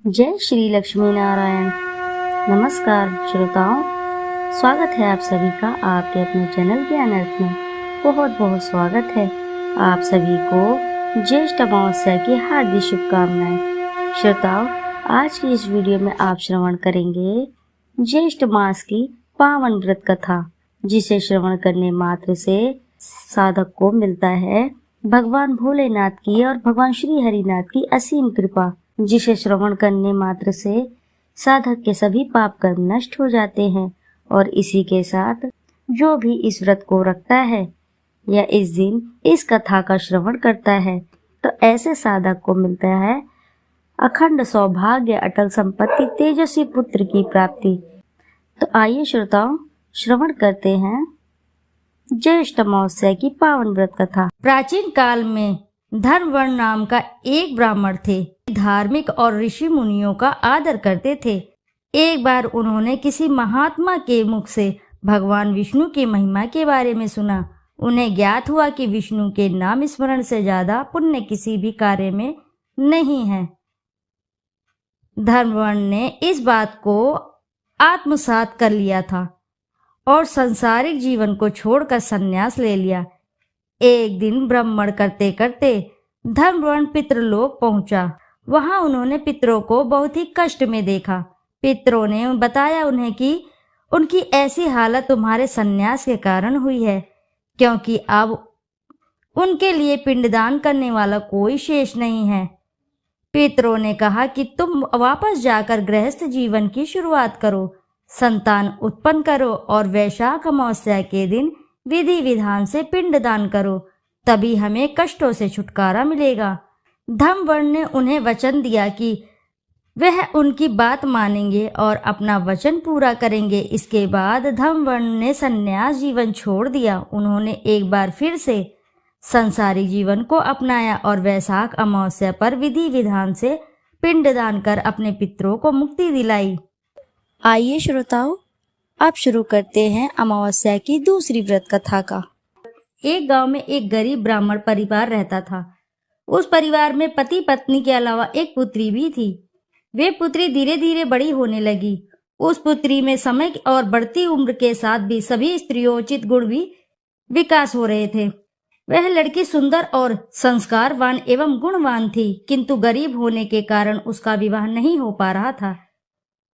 जय श्री लक्ष्मी नारायण। नमस्कार श्रोताओं, स्वागत है आप सभी का आपके अपने चैनल ज्ञान अर्थ में। बहुत बहुत स्वागत है आप सभी को ज्येष्ठ अमावस्या की हार्दिक शुभकामनाएं। श्रोताओं, आज की इस वीडियो में आप श्रवण करेंगे ज्येष्ठ मास की पावन व्रत कथा, जिसे श्रवण करने मात्र से साधक को मिलता है भगवान भोलेनाथ की और भगवान श्री हरिनाथ की असीम कृपा, जिसे श्रवण करने मात्र से साधक के सभी पाप कर्म नष्ट हो जाते हैं। और इसी के साथ जो भी इस व्रत को रखता है या इस दिन इस कथा का श्रवण करता है, तो ऐसे साधक को मिलता है अखंड सौभाग्य, अटल संपत्ति, तेजस्वी पुत्र की प्राप्ति। तो आइए श्रोताओं, श्रवण करते हैं ज्येष्ठ अमावस्या की पावन व्रत कथा। प्राचीन काल में धर्मवर्ण नाम का एक ब्राह्मण थे। धार्मिक और ऋषि मुनियों का आदर करते थे। एक बार उन्होंने किसी महात्मा के मुख से भगवान विष्णु की महिमा के बारे में सुना। उन्हें ज्ञात हुआ कि विष्णु के नाम स्मरण से ज्यादा पुण्य किसी भी कार्य में नहीं है। धर्मवर्ण ने इस बात को आत्मसात कर लिया था और सांसारिक जीवन को छोड़कर संन्यास ले लिया। एक दिन भ्रमण करते करते धर्मवर्ण पितृलोक पहुंचा। वहां उन्होंने पितरों को बहुत ही कष्ट में देखा। पितरों ने बताया उन्हें कि उनकी ऐसी हालत तुम्हारे संन्यास के कारण हुई है, क्योंकि अब उनके लिए पिंडदान करने वाला कोई शेष नहीं है। पितरों ने कहा कि तुम वापस जाकर गृहस्थ जीवन की शुरुआत करो, संतान उत्पन्न करो और वैशाख अमावस्या के दिन विधि विधान से पिंडदान करो, तभी हमें कष्टों से छुटकारा मिलेगा। धर्मवर्ण ने उन्हें वचन दिया कि वह उनकी बात मानेंगे और अपना वचन पूरा करेंगे। इसके बाद धर्मवर्ण ने संन्यास जीवन छोड़ दिया। उन्होंने एक बार फिर से संसारिक जीवन को अपनाया और वैशाख अमावस्या पर विधि विधान से पिंडदान कर अपने पितरों को मुक्ति दिलाई। आइए श्रोताओं, अब शुरू करते हैं अमावस्या की दूसरी व्रत कथा का। एक गांव में एक गरीब ब्राह्मण परिवार रहता था। उस परिवार में पति पत्नी के अलावा एक पुत्री भी थी। वे पुत्री धीरे धीरे बड़ी होने लगी। उस पुत्री में समय और बढ़ती उम्र के साथ भी सभी स्त्रियोचित गुण भी विकास हो रहे थे। वह लड़की सुंदर और संस्कारवान एवं गुणवान थी, किंतु गरीब होने के कारण उसका विवाह नहीं हो पा रहा था।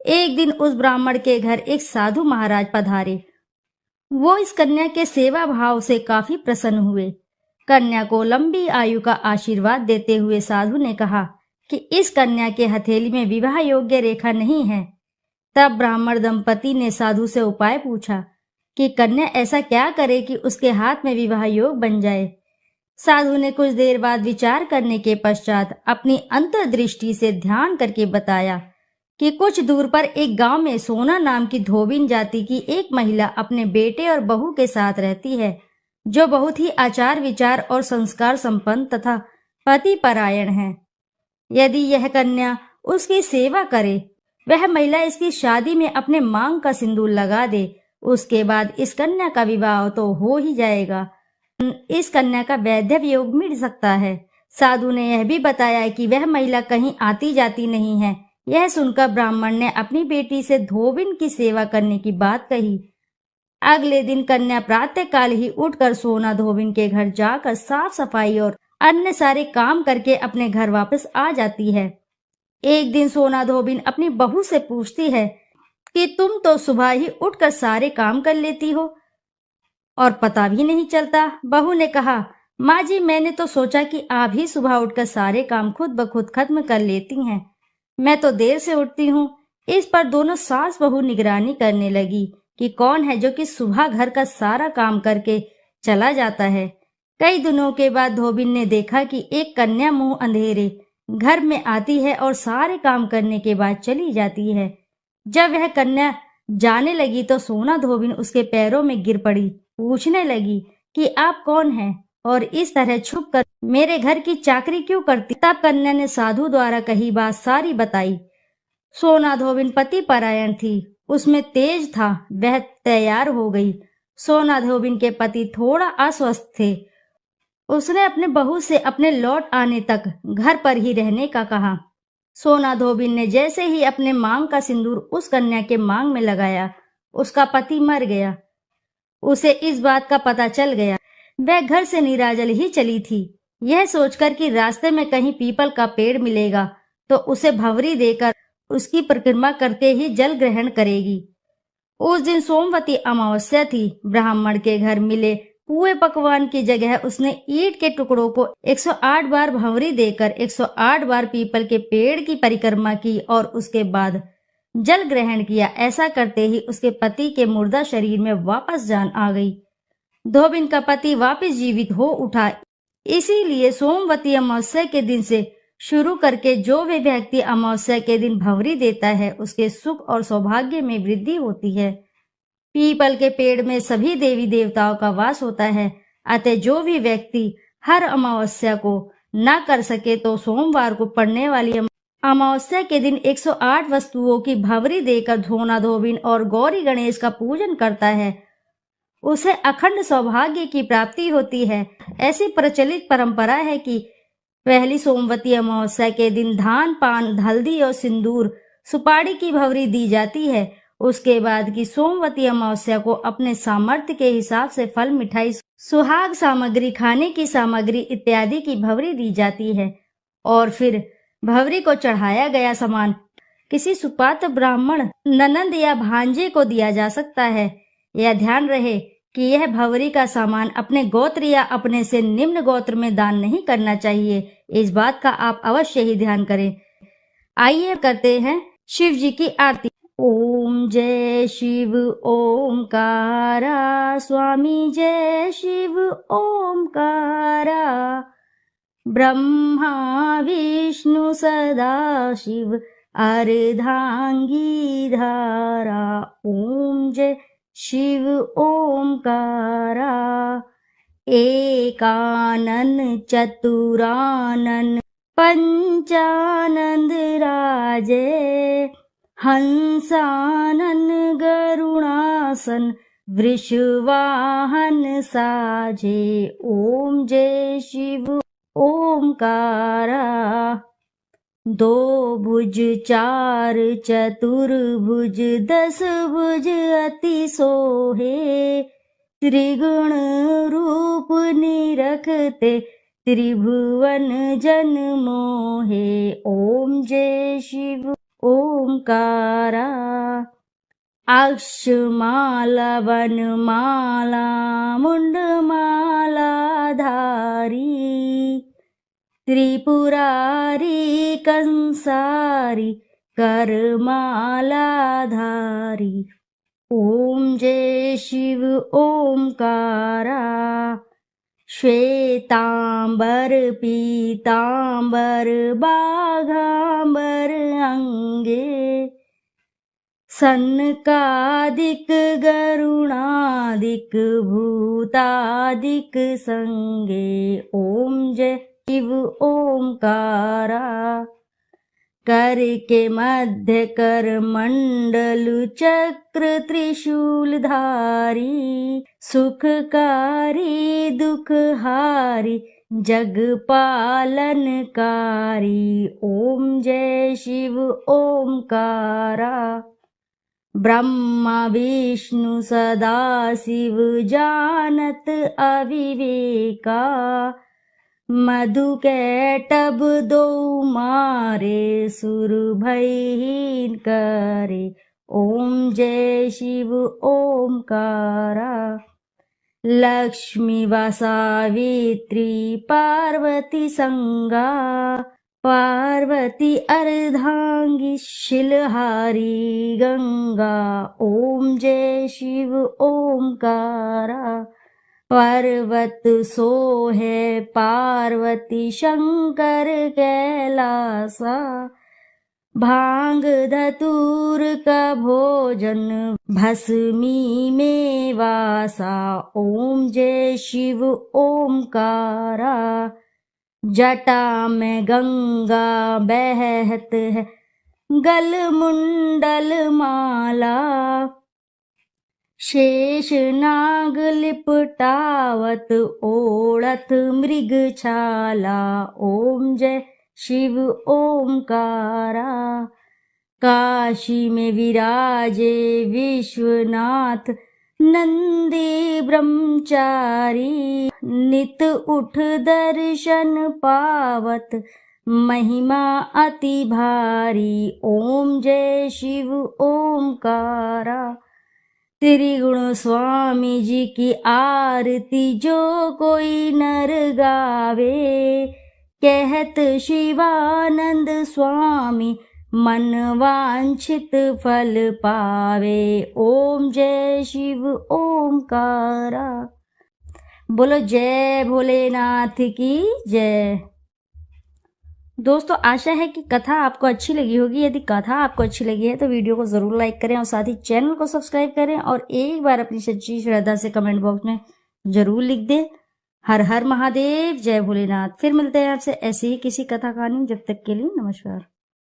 एक दिन उस ब्राह्मण के घर एक साधु महाराज पधारे। वो इस कन्या के सेवा भाव से काफी प्रसन्न हुए। कन्या को लंबी आयु का आशीर्वाद देते हुए साधु ने कहा कि इस कन्या के हथेली में विवाह योग्य रेखा नहीं है। तब ब्राह्मण दंपति ने साधु से उपाय पूछा कि कन्या ऐसा क्या करे कि उसके हाथ में विवाह योग बन जाए। साधु ने कुछ देर बाद विचार करने के पश्चात अपनी अंतर्दृष्टि से ध्यान करके बताया कि कुछ दूर पर एक गांव में सोना नाम की धोबिन जाति की एक महिला अपने बेटे और बहू के साथ रहती है, जो बहुत ही आचार विचार और संस्कार संपन्न तथा पति परायण है। यदि यह कन्या उसकी सेवा करे, वह महिला इसकी शादी में अपने मांग का सिंदूर लगा दे, उसके बाद इस कन्या का विवाह तो हो ही जाएगा। इस कन्या का वैधव्य योग मिल सकता है। साधु ने यह भी बताया कि वह महिला कहीं आती जाती नहीं है। यह सुनकर ब्राह्मण ने अपनी बेटी से धोबिन की सेवा करने की बात कही। अगले दिन कन्या प्रातःकाल ही उठकर सोना धोबिन के घर जाकर साफ सफाई और अन्य सारे काम करके अपने घर वापस आ जाती है। एक दिन सोना धोबिन अपनी बहू से पूछती है कि तुम तो सुबह ही उठकर सारे काम कर लेती हो और पता भी नहीं चलता। बहू ने कहा, माँ जी, मैंने तो सोचा कि आप ही सुबह उठकर सारे काम खुद ब खुद खत्म कर लेती हैं। मैं तो देर से उठती हूँ। इस पर दोनों सास बहू निगरानी करने लगी कि कौन है जो कि सुबह घर का सारा काम करके चला जाता है। कई दिनों के बाद धोबिन ने देखा कि एक कन्या मुंह अंधेरे घर में आती है और सारे काम करने के बाद चली जाती है। जब वह कन्या जाने लगी तो सोना धोबिन उसके पैरों में गिर पड़ी। पूछने लगी कि आप कौन हैं और इस तरह छुप कर मेरे घर की चाकरी क्यों करती। तब कन्या ने साधु द्वारा कही बात सारी बताई। सोना धोबिन पति परायण थी, उसमें तेज था। वह तैयार हो गई। सोना धोबिन के पति थोड़ा अस्वस्थ थे। उसने अपने बहू से अपने लौट आने तक घर पर ही रहने का कहा। सोना धोबिन ने जैसे ही अपने मांग का सिंदूर उस कन्या के मांग में लगाया, उसका पति मर गया। उसे इस बात का पता चल गया। वह घर से निराजल ही चली थी, यह सोचकर कि रास्ते में कहीं पीपल का पेड़ मिलेगा तो उसे भंवरी देकर उसकी परिक्रमा करते ही जल ग्रहण करेगी। उस दिन सोमवती अमावस्या थी। ब्राह्मण के घर मिले पुए पकवान की जगह उसने ईंट के टुकड़ों को 108 बार भंवरी देकर 108 बार पीपल के पेड़ की परिक्रमा की और उसके बाद जल ग्रहण किया। ऐसा करते ही उसके पति के मुर्दा शरीर में वापस जान आ गई। धोबिन का पति वापस जीवित हो उठा। इसीलिए सोमवती अमावस्या के दिन से शुरू करके जो भी व्यक्ति अमावस्या के दिन भंवरी देता है उसके सुख और सौभाग्य में वृद्धि होती है। पीपल के पेड़ में सभी देवी देवताओं का वास होता है, अतः जो भी व्यक्ति हर अमावस्या को न कर सके तो सोमवार को पड़ने वाली अमावस्या के दिन 108 वस्तुओं की भंवरी देकर धोना धोबिन और गौरी गणेश का पूजन करता है, उसे अखंड सौभाग्य की प्राप्ति होती है। ऐसी प्रचलित परंपरा है कि पहली सोमवती अमावस्या के दिन धान, पान, हल्दी और सिंदूर, सुपारी की भंवरी दी जाती है। उसके बाद की सोमवती अमावस्या को अपने सामर्थ्य के हिसाब से फल, मिठाई, सुहाग सामग्री, खाने की सामग्री इत्यादि की भंवरी दी जाती है और फिर भंवरी को चढ़ाया गया सामान किसी सुपात्र ब्राह्मण, ननंद या भांजे को दिया जा सकता है। यह ध्यान रहे कि यह भंवरी का सामान अपने गोत्र या अपने से निम्न गोत्र में दान नहीं करना चाहिए। इस बात का आप अवश्य ही ध्यान करें। आइए करते हैं शिव जी की आरती। ओम जय शिव ओमकारा, स्वामी जय शिव ओमकारा, ब्रह्मा विष्णु सदा शिव अर्धांगी धारा। ओम जय शिव ओमकारा, एकानन चतुरानन पंचानंद राजे, हंसानन गरुणासन वृषवाहन साजे। ओम जय शिव ओमकारा, दो भुज चार चतुर्भुज, 10 भुज अति सोहे, त्रिगुण रूप निरखते त्रिभुवन जन मोहे। ओम जय शिव ओमकारा, अक्षमाला वनमाला मुंडमाला धारी, त्रिपुरारी कंसारी करमाला धारी। ओम जय शिव ओमकारा, श्वेतांबर पीतांबर बाघांबर अंगे, सनकादिक गरुणादिक भूतादिक संगे। ओम जय शिव ओमकारा, कर के मध्य कर मंडल चक्र त्रिशूल धारी, सुखकारी दुखहारी जग पालनकारी। ओम जय शिव ओमकारा, ब्रह्मा विष्णु सदा शिव जानत अविवेका, मधु कैटभ दो मारे सुर भयहीन करे। ओम जय शिव ओमकारा, लक्ष्मी व सावित्री पार्वती संगा, पार्वती अर्धांगी शिलहारी गंगा। ओम जय शिव ओमकारा, पर्वत सोहे पार्वती शंकर कैलासा, भांग धतूर का भोजन भस्मी में वासा। ओम जय शिव ओमकारा, जटा में गंगा बहत है गल मुंडल माला, शेष नाग लिपटावत ओढ़त मृग छाला। ओम जय शिव ओमकारा। काशी में विराजे विश्वनाथ नंदी ब्रह्मचारी। नित उठ दर्शन पावत महिमा अति भारी। ओम जय शिव ओमकारा। त्रिगुण स्वामी जी की आरती जो कोई नर गावे। कहत शिवानंद स्वामी मन वांछित फल पावे। ओम जय शिव ओमकारा। बोलो जय भोलेनाथ की जय। दोस्तों आशा है कि कथा आपको अच्छी लगी होगी। यदि कथा आपको अच्छी लगी है तो वीडियो को जरूर लाइक करें और साथ ही चैनल को सब्सक्राइब करें और एक बार अपनी सच्ची श्रद्धा से कमेंट बॉक्स में जरूर लिख दें हर हर महादेव, जय भोलेनाथ। फिर मिलते हैं आपसे ऐसी ही किसी कथा कहानी। जब तक के लिए नमस्कार।